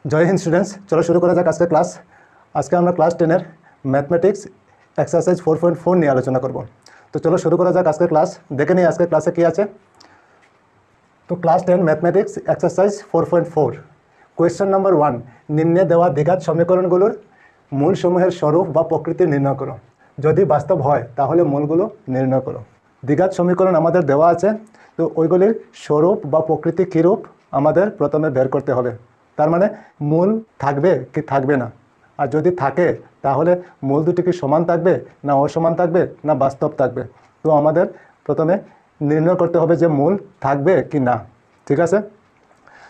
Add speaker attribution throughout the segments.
Speaker 1: জয় Hind students, চলো শুরু করা যাক আজকে ক্লাস। আজকে আমরা ক্লাস 10-এর ম্যাথমেটিক্স এক্সারসাইজ 4.4 নিয়ে আলোচনা করব। তো চলো শুরু করা যাক আজকে ক্লাস। দেখে নিই আজকে ক্লাসে কী আছে। তো class 10 mathematics exercise 4.4 question number 1, নিম্নে দেওয়া দ্বিঘাত সমীকরণগুলোর মূলসমূহের স্বরূপ বা প্রকৃতি নির্ণয় করো। যদি বাস্তব হয় তাহলে মূলগুলো নির্ণয় করো। দ্বিঘাত সমীকরণ আমাদের দেওয়া আছে, তো ওইগুলির স্বরূপ বা প্রকৃতি কীরূপ আমাদের প্রথমে বের করতে হবে। তার মানে মূল থাকবে কি থাকবে না, আর যদি থাকে তাহলে মূল দুটি কি সমান থাকবে না অসমান থাকবে না বাস্তব থাকবে। তো আমাদের প্রথমে নির্ণয় করতে হবে যে মূল থাকবে কি না। ঠিক আছে,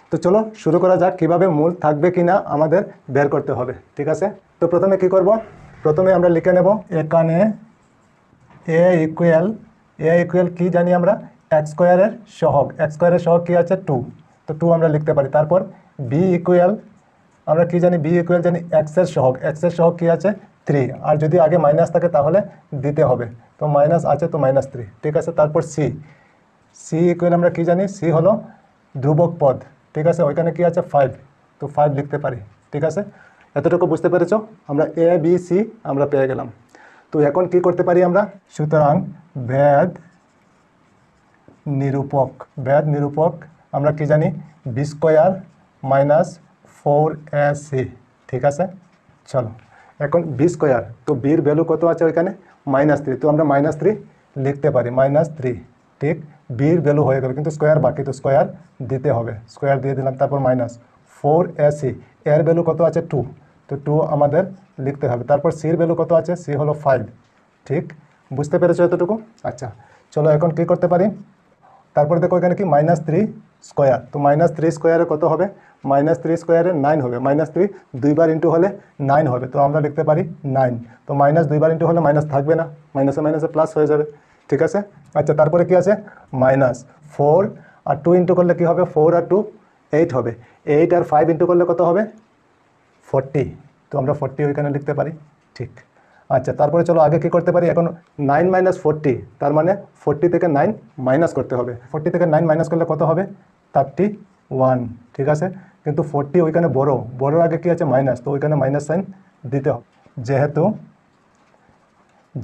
Speaker 1: তো চলো শুরু করা যাক কীভাবে মূল থাকবে কি না আমাদের বের করতে হবে। ঠিক আছে, তো প্রথমে কি করব, প্রথমে আমরা লিখে নেব এখানে এ ইকুয়াল কি জানি আমরা, এক্স স্কোয়ারের সহগ। এক্স স্কোয়ারের সহগ কী আছে 2, তো 2 আমরা লিখতে পারি। তারপর বি ইকুয়াল আমরা কি জানি, বি ইকুয়াল জানি এক্সের সহগ। এক্সের সহগ কী আছে 3, আর যদি আগে মাইনাস থাকে তাহলে দিতে হবে, তো মাইনাস আছে তো -3। ঠিক আছে, তারপর সি ইকুয়াল আমরা কি জানি, সি হলো ধ্রুবক পদ। ঠিক আছে, ওইখানে কি আছে 5, তো 5 লিখতে পারি। ঠিক আছে, এতটুকু বুঝতে পেরেছ। আমরা এ বি সি আমরা পেয়ে গেলাম। তো এখন কি করতে পারি আমরা, সুতরাং ভেদ নিরূপক আমরা কি জানি, বি স্কোয়ার মাইনাস 4ac। ঠিক আছে, চলো এখন বি স্কোয়ার, তো বির ভ্যালু কত আছে ওইখানে -3, তো আমরা -3 লিখতে পারি, -3। ঠিক, বির ভ্যালু হয়ে গেল, কিন্তু স্কোয়ার বাকি, তো স্কোয়ার দিতে হবে, স্কোয়ার দিয়ে দিলাম। তারপর -4ac, এর ভ্যালু কত আছে 2, তো 2 আমাদের লিখতে হবে। তারপর সির ভ্যালু কত আছে, সি হলো 5। ঠিক, বুঝতে পেরেছো এতটুকু। আচ্ছা চলো এখন কি করতে পারি, তারপরে দেখো এখানে কি -3 স্কোয়ার, তো -3 স্কোয়ারে কত হবে, -3 স্কোয়ারে 9 হবে। -3 দুইবার ইন্টু হলে 9 হবে, তো আমরা লিখতে পারি 9। তো মাইনাস দুইবার ইন্টু হলে মাইনাস থাকবে না, মাইনাসে প্লাস হয়ে যাবে। ঠিক আছে, আচ্ছা তারপরে কি আছে -4 আর 2 ইন্টু করলে কি হবে, 4 আর 2 8 হবে। 8 আর 5 ইন্টু করলে কত হবে 40, তো আমরা 40 ওইখানে লিখতে পারি। ঠিক, আচ্ছা তারপরে চলো আগে কি করতে পারি, এখন 9 - 40, তার মানে 40 থেকে 9 মাইনাস করতে হবে। 40 থেকে 9 মাইনাস করলে কত হবে 31। ঠিক আছে, কিন্তু 40 ওইখানে বড়োর আগে কি আছে মাইনাস, তো ওইখানে মাইনাস সাইন দিতে হবে।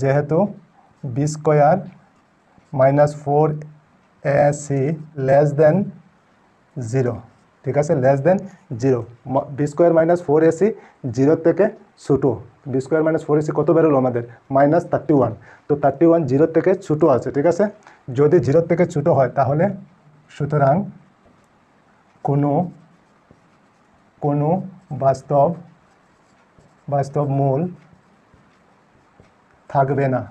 Speaker 1: যেহেতু B square -4ac less than 0। ঠিক আছে, less than 0, B square -4ac 0 থেকে ছোটো। বি স্কোয়ার -4ac কত বেরোলো আমাদের -31, তো 31 0 থেকে ছোটো আছে। ঠিক আছে, যদি 0 থেকে ছোটো হয় তাহলে সুতরাং কোনো বাস্তব মূল থাকবে না।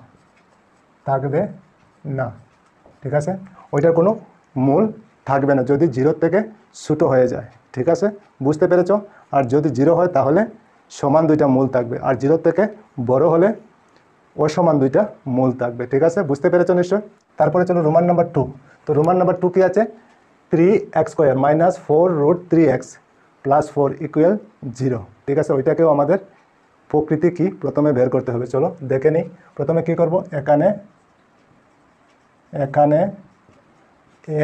Speaker 1: ঠিক আছে, ওইটার কোনো মূল থাকবে না যদি 0 থেকে ছোটো হয়ে যায়। ঠিক আছে, বুঝতে পেরেছ। আর যদি 0 হয় তাহলে সমান দুইটা মূল থাকবে, আর 0 থেকে বড় হলে অসমান দুইটা মূল থাকবে। ঠিক আছে, বুঝতে পেরেছ নিশ্চয়। তারপরে চলো রোমান নাম্বার 2। তো রোমান নাম্বার 2 কি আছে, 3x² -4√3x + 4 = 0। ঠিক আছে, ওইটাকেও আমাদের প্রকৃতি কি প্রথমে বের করতে হবে। চলো দেখে নিই। প্রথমে কি করব, এখানে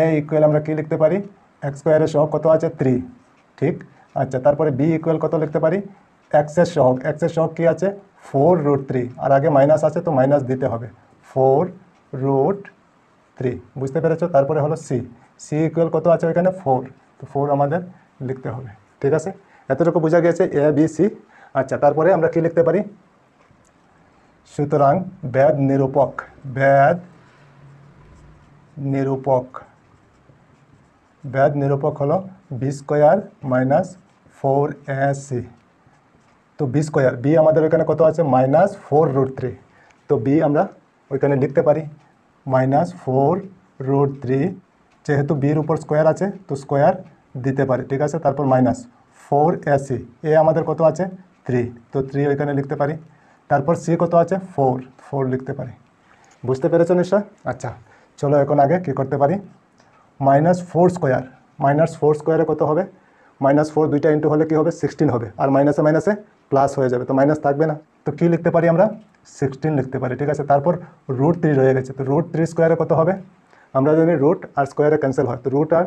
Speaker 1: a ইকুয়াল আমরা কি লিখতে পারি, x স্কোয়ারের সহগ কত আছে 3। ঠিক, আচ্ছা তারপরে b ইকুয়াল কত লিখতে পারি, x এর সহগ কি আছে 4√3, আর আগে মাইনাস আছে তো মাইনাস দিতে হবে, 4√3। বুঝতে পেরেছো। তারপরে হলো সি ইকুয়াল কত আছে ওইখানে 4, তো 4 আমাদের লিখতে হবে। ঠিক আছে, এতটুকু বোঝা গেছে এ বি সি। আচ্ছা তারপরে আমরা কি লিখতে পারি, সুতরাং ভেদ নিরূপক হলো বি স্কোয়ার -4ac। তো বি স্কোয়ার, বি আমাদের ওইখানে কত আছে -4√3, তো বি আমরা ওইখানে লিখতে পারি -4√3। যেহেতু বির উপর স্কোয়ার আছে তো স্কোয়ার দিতে পারি। ঠিক আছে, তারপর -4ac, এ আমাদের কত আছে 3, তো 3 ওইখানে লিখতে পারি। তারপর সি কত আছে 4 লিখতে পারি। বুঝতে পেরেছো নিশ্চয়। আচ্ছা চলো এখন আগে কি করতে পারি, -4 স্কোয়ারে কত হবে, -4 দুইটা ইন্টু হলে কি হবে 16 হবে, আর মাইনাসে প্লাস হয়ে যাবে, তো মাইনাস থাকবে না, তো কি লিখতে পারি আমরা 16 লিখতে পারি। ঠিক আছে, তারপর √3 রয়ে গেছে, তো √3 স্কোয়ারে কত হবে, আমরা জানি রুট আর স্কোয়ারে ক্যান্সেল হয়, তো রুট আর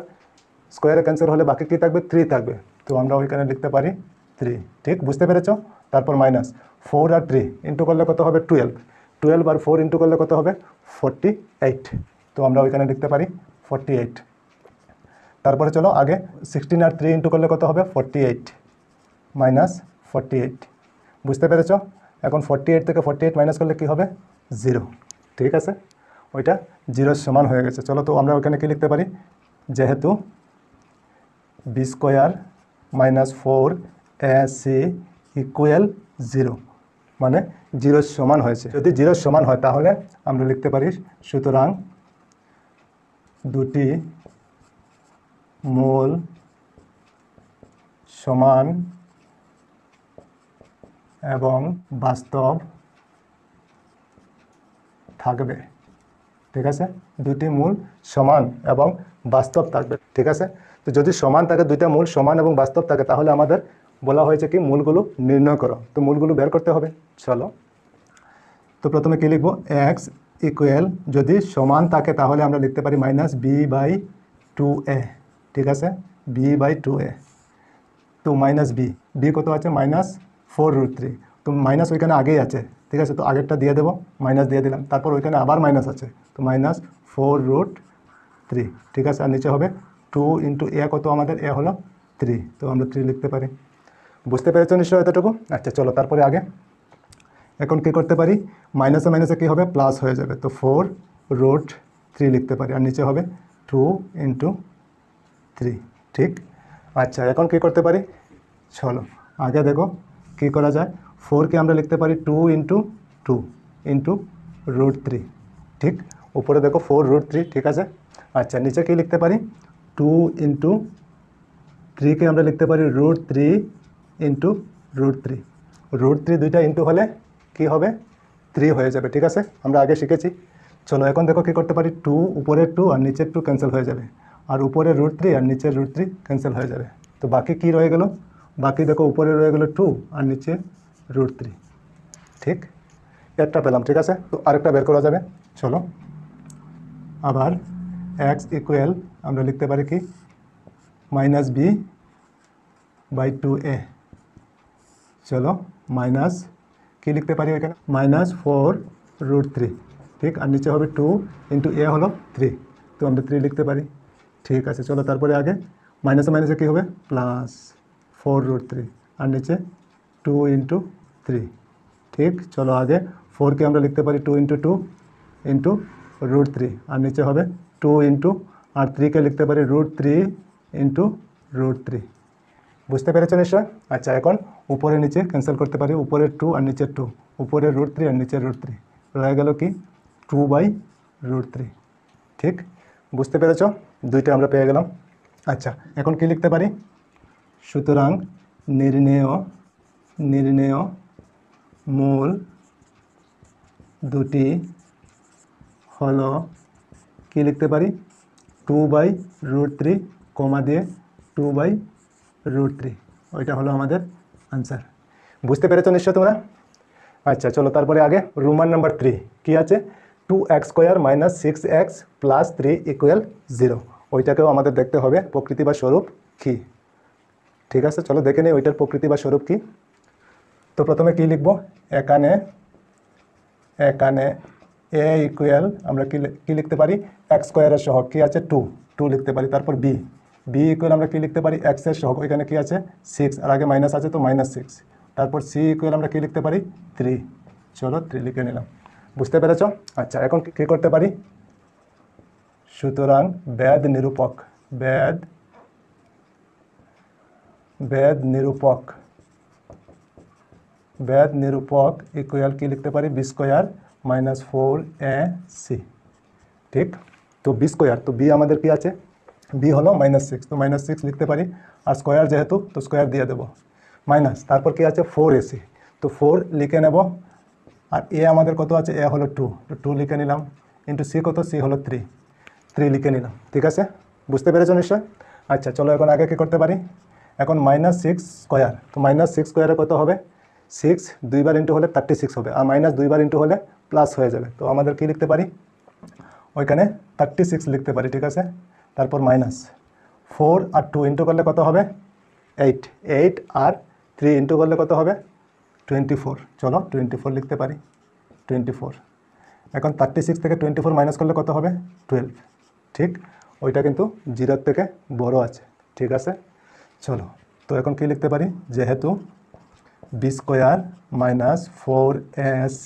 Speaker 1: স্কোয়ারে ক্যান্সেল হলে বাকি কী থাকবে? 3 থাকবে। তো আমরা ওইখানে লিখতে পারি 3। ঠিক, বুঝতে পেরেছ? তারপর মাইনাস 4 আর 3 ইন্টু করলে কত হবে? 12। 12 আর 4 ইন্টু করলে কত হবে? 48। তো আমরা ওইখানে লিখতে পারি 48। তারপরে চলো আগে 16 আর 3 ইন্টু করলে কত হবে? 48 মাইনাস 48। বুঝতে পেরেছ? এখন 48 থেকে 48 মাইনাস করলে কী হবে? 0। ঠিক আছে, ওইটা 0 সমান হয়ে গেছে। চলো তো আমরা ওইখানে কী লিখতে পারি? যেহেতু B square minus 4ac equal 0, মানে 0 সমান হয়েছে। যদি 0 সমান হয় তাহলে আমরা লিখতে পারি সুতরাং দুটি মূল সমান এবং বাস্তব থাকবে। ঠিক আছে, দুটি মূল সমান এবং বাস্তব থাকবে। ঠিক আছে, তো যদি সমান থাকে, দুইটা মূল সমান এবং বাস্তব থাকে, তাহলে আমাদের বলা হয়েছে কি মূলগুলো নির্ণয় করো। তো মূলগুলো বের করতে হবে। চলো তো প্রথমে কী লিখবো? এক্স ইকুয়াল যদি সমান থাকে তাহলে আমরা লিখতে পারি মাইনাস b/2a। ঠিক আছে, b/2a। তো মাইনাস বি কত আছে? মাইনাস 4√3। তো মাইনাস ওইখানে আগেই আছে। ঠিক আছে, তো আগেরটা দিয়ে দেবো, মাইনাস দিয়ে দিলাম। তারপর ওইখানে আবার মাইনাস আছে, তো মাইনাস 4√3। ঠিক আছে, আর নিচে হবে 2 ইন্টু এ কত আমাদের? এ হলো 3, তো আমরা 3 লিখতে পারি। বুঝতে পেরেছ নিশ্চয় এতটুকু? আচ্ছা চলো তারপরে আগে এখন কী করতে পারি? মাইনাসে মাইনাসে কী হবে? প্লাস হয়ে যাবে। তো 4√3 লিখতে পারি, আর নিচে হবে 2 ইন্টু 3। ঠিক, আচ্ছা এখন কী করতে পারি? চলো আগে দেখো কী করা যায়। 4কে আমরা লিখতে পারি 2 ইন্টু 2 ইন্টু √3। ঠিক, উপরে দেখো 4√3। ঠিক আছে, আচ্ছা নিচে কী লিখতে পারি? 2 ইন্টু 3কে আমরা লিখতে পারি √3 ইন্টু √3। √3 দুইটা ইন্টু হলে কি হবে? 3 হয়ে যাবে। ঠিক আছে, আমরা আগে শিখেছি। চলো এখন দেখো কী করতে পারি? 2 উপরের 2 আর নিচের 2 ক্যান্সেল হয়ে যাবে, আর উপরে √3 আর নিচের √3 ক্যান্সেল হয়ে যাবে। তো বাকি কি রয়ে গেল? বাকি দেখো উপরে রয়ে গেল 2 আর নিচে √3। ঠিক, একটা পেলাম। ঠিক আছে, তো আরেকটা বের করা যাবে। চলো আবার এক্স ইকুয়াল আমরা লিখতে পারি কি? Minus b/2a। চলো মাইনাস কি লিখতে পারি এখানে? মাইনাস 4√3। ঠিক, আর নিচে হবে 2 ইন্টু এ হলো 3, তো আমরা 3 লিখতে পারি। ঠিক আছে, চলো তারপরে আগে মাইনাসে মাইনাসে কী হবে? প্লাস 4√3 আর নিচে 2 ইন্টু 3। ঠিক, চলো আগে 4কে আমরা লিখতে পারি 2 ইন্টু 2 ইন্টু √3 আর নিচে হবে 2 ইন্টু, আর 3কে লিখতে পারি √3 ইন্টু √3। বুঝতে পেরেছ নিশ্চয়? আচ্ছা এখন উপরে নিচে ক্যান্সেল করতে পারি। উপরের 2 আর নিচের 2, উপরের √3 আর নিচের √3, রয়ে গেল কি? 2/√3। ঠিক, বুঝতে পেরেছ? দুইটা আমরা পেয়ে গেলাম। আচ্ছা এখন কি লিখতে পারি? সুতরাং নির্ণেয় মূল দুটি হলো কি লিখতে পারি? 2/√3 কমা দিয়ে 2/√3, ওইটা হলো আমাদের আনসার। বুঝতে পেরেছো নিশ্চয় তোমরা? আচ্ছা চলো তারপরে আগে রোমান নাম্বার 3 কি আছে? 2x² minus 6x plus 3 equal 0। ওইটাকেও আমাদের দেখতে হবে প্রকৃতি বা স্বরূপ কি। ঠিক আছে, চলো দেখে নিই ওইটার প্রকৃতি বা স্বরূপ কি। তো প্রথমে কি লিখবো? এখানে এ ইকুয়াল আমরা কি লিখতে পারি? x² এর সহগ কি আছে? 2 লিখতে পারি। তারপর বি ইকুয়াল আমরা কি লিখতে পারি? x এর সহগ ওইখানে কি আছে? 6, আর আগে মাইনাস আছে তো -6। তারপর সি ইকুয়াল আমরা কি লিখতে পারি? 3। চলো 3 লিখে নিলাম। বুঝতে পেরেছ? আচ্ছা এখন কি করতে পারি? সুতরাং বেদ নিরূপক ইকুয়াল কি লিখতে পারি? b² minus 4ac। ঠিক, তো b², তো বি আমাদের কি আছে? বি হলো -6, তো -6 লিখতে পারি। আর স্কোয়ার যেহেতু তো স্কোয়ার দিয়ে দেবো, মাইনাস তারপর কি আছে? 4ac, তো 4 লিখে নেব। আর এ আমাদের কত আছে? এ হলো 2, তো 2 লিখে নিলাম। ইন্টু সি কত? সি হলো 3 লিখে নিলাম। ঠিক আছে, বুঝতে পেরেছ নিশ্চয়? আচ্ছা চলো এখন আগে কী করতে পারি? এখন -6², তো -6² কত হবে? 6 দুইবার ইন্টু হলে 36 হবে, আর মাইনাস দুইবার ইন্টু হলে প্লাস হয়ে যাবে। তো আমাদের কি লিখতে পারি? ওইখানে 36 লিখতে পারি। ঠিক আছে, তারপর মাইনাস 4 আর 2 ইন্টু করলে কত হবে 8, 8 আর 3 ইন্টু করলে কত হবে 24। চলো 24 লিখতে পারি 24। এখন 36 থেকে 24 মাইনাস করলে কত হবে 12। ঠিক, ওইটা কিন্তু 0 থেকে বড় আছে। ঠিক আছে, চলো তো এখন কি লিখতে পারি, যেহেতু বি স্কোয়ার মাইনাস 4ac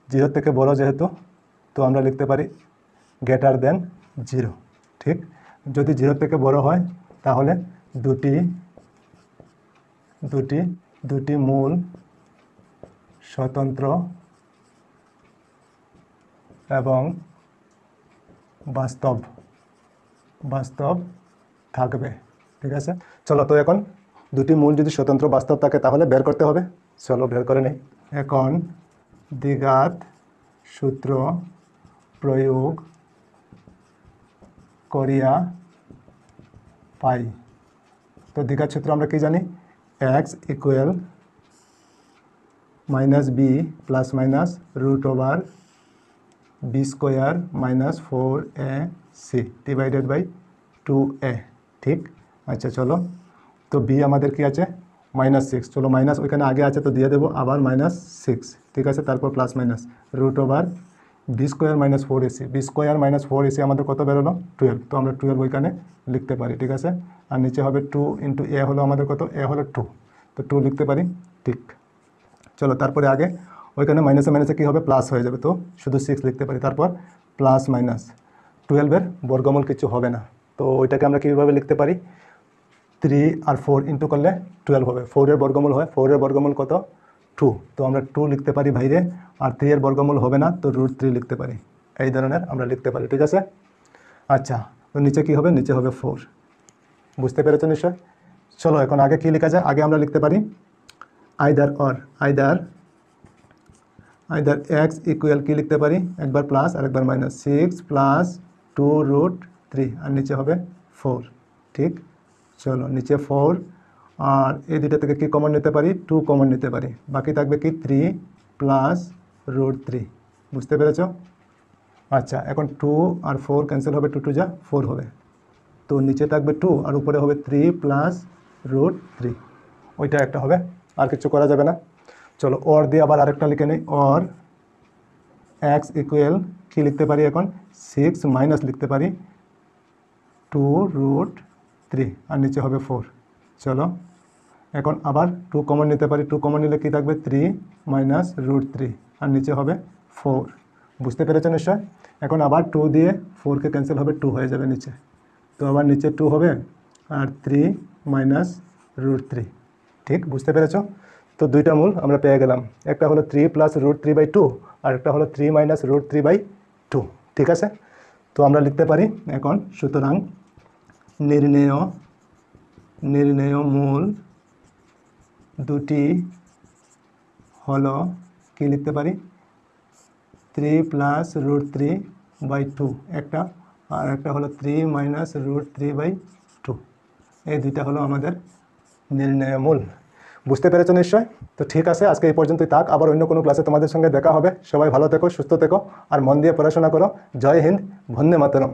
Speaker 1: 0 থেকে বড় যেহেতু, তো আমরা লিখতে পারি গ্রেটার দেন 0। ঠিক, যদি 0 থেকে বড় হয় তাহলে দুটি মূল স্বতন্ত্র এবং বাস্তব থাকবে। ঠিক আছে, চলো তো এখন দুটি মূল যদি স্বতন্ত্র বাস্তব থাকে তাহলে বের করতে হবে। চলো বের করে নেই। এখন দ্বিঘাত সূত্র প্রয়োগ করিয়া পাই। তো দ্বিঘাত সূত্র আমরা কি জানি, x equal minus B plus minus root over B square minus 4ac divided by 2a। ঠিক, আচ্ছা চলো তো বি আমাদের কি আছে -6। চলো মাইনাস ওইখানে আগে আছে তো দিয়ে দেবো, আবার -6। ঠিক আছে, তারপর plus minus root over B square minus 4ac। B square minus 4ac আমাদের কত বেরোলো 12। তো আমরা 12 ওইখানে লিখতে পারি। ঠিক আছে, আর নিচে হবে 2 ইন্টু এ হলো আমাদের কত, এ হলো 2, তো 2 লিখতে পারি। ঠিক, চলো তারপরে আগে ওইখানে মাইনাসে মাইনাসে কী হবে প্লাস হয়ে যাবে, তো শুধু 6 লিখতে পারি। তারপর প্লাস মাইনাস 12-এর বর্গমূল কিছু হবে না, তো ওইটাকে আমরা কীভাবে লিখতে পারি, 3 আর 4 ইন্টু করলে 12 হবে। 4-এর বর্গমূল হয়, 4-এর বর্গমূল কত 2, তো আমরা 2 লিখতে পারি বাইরে। আর 3-এর বর্গমূল হবে না, তো √3 লিখতে পারি। এই ধরনের আমরা লিখতে পারি। ঠিক আছে, আচ্ছা তো নিচে কি হবে, নিচে হবে 4। বুঝতে পেরেছো নিশ্চয়। চলো এখন আগে কি লেখা যায়, আগে আমরা লিখতে পারি আইদার x ইকুয়াল কি লিখতে পারি, একবার প্লাস আর একবার মাইনাস, 6 প্লাস 2√3 আর নিচে হবে 4। ঠিক, চলো নিচে 4 আর এই দুটো থেকে কি কমন নিতে পারি, 2 কমন নিতে পারি, বাকি থাকবে কি 3 প্লাস √3। বুঝতে পেরেছ। আচ্ছা এখন 2 আর 4 ক্যান্সেল হবে, 2 2 যা 4 হবে, তো নিচে থাকবে 2 আর উপরে হবে 3 প্লাস √3। ওইটা একটা হবে, আর কিছু করা যাবে না। চলো ওর দিয়ে আবার আরেকটা লিখে নিই, ওর x ইকুয়াল কী লিখতে পারি এখন, 6 মাইনাস লিখতে পারি 2√3 আর নিচে হবে 4। চলো এখন আবার 2 কমন নিতে পারি, 2 কমন নিলে কী থাকবে 3 মাইনাস √3 আর নিচে হবে 4। বুঝতে পেরেছো নিশ্চয়। এখন আবার 2 দিয়ে 4কে ক্যান্সেল হবে, 2 হয়ে যাবে নিচে, তো আবার নিচে 2 হবে আর 3 মাইনাস √3। ঠিক, বুঝতে পেরেছো। তো দুইটা মূল আমরা পেয়ে গেলাম, একটা হলো 3 প্লাস √3/2 আর একটা হলো 3 মাইনাস √3/2। ঠিক আছে, তো আমরা লিখতে পারি এখন, সুতরাং নির্ণেয় মূল দুটি হলো কি লিখতে পারি, 3 প্লাস √3/2 একটা, আর একটা হলো 3 মাইনাস √3/2। এই দুইটা হলো আমাদের নির্ণেয় মূল। বুঝতে পেরেছো নিশ্চয়। তো ঠিক আছে, আজকে এই পর্যন্তই থাক, আবার অন্য কোনো ক্লাসে তোমাদের সঙ্গে দেখা হবে। সবাই ভালো থেকো, সুস্থ থেকো আর মন দিয়ে পড়াশোনা করো। জয় হিন্দ, বন্দে মাতরম।